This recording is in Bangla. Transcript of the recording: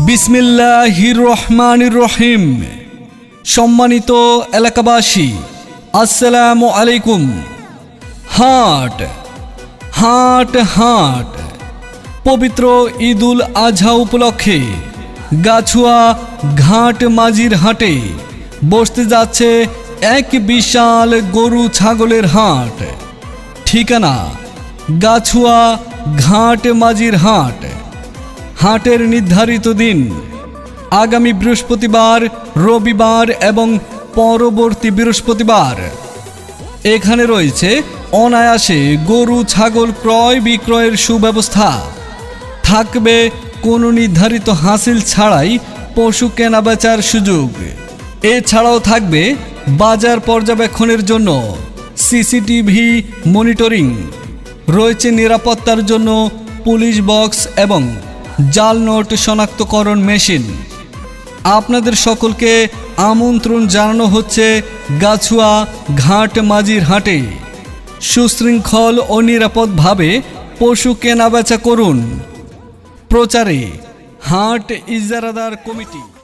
বিসমিল্লাহির রহমানির রহিম। সম্মানিত এলাকাবাসী, আসসালামু আলাইকুম। হাট হাট হাট পবিত্র ঈদুল আজহা উপলক্ষে গাছুয়া ঘাট মাঝির হাটে বসতে যাচ্ছে এক বিশাল গরু ছাগলের হাট। ঠিকানা গাছুয়া ঘাট মাঝির হাট। হাটের নির্ধারিত দিন আগামী বৃহস্পতিবার, রবিবার এবং পরবর্তী বৃহস্পতিবার। এখানে রয়েছে অনায়াসে গরু ছাগল ক্রয় বিক্রয়ের সুব্যবস্থা। থাকবে কোনো নির্ধারিত হাসিল ছাড়াই পশু কেনাবেচার সুযোগ। এছাড়াও থাকবে বাজার পর্যবেক্ষণের জন্য সিসিটিভি মনিটরিং। রয়েছে নিরাপত্তার জন্য পুলিশ বক্স এবং জাল নোট শনাক্তকরণ মেশিন। আপনাদের সকলকে আমন্ত্রণ জানানো হচ্ছে গাছুয়া ঘাট মাঝির হাটে। সুশৃঙ্খল ও নিরাপদভাবে পশু কেনাবেচা করুন। প্রচারে হাট ইজারাদার কমিটি।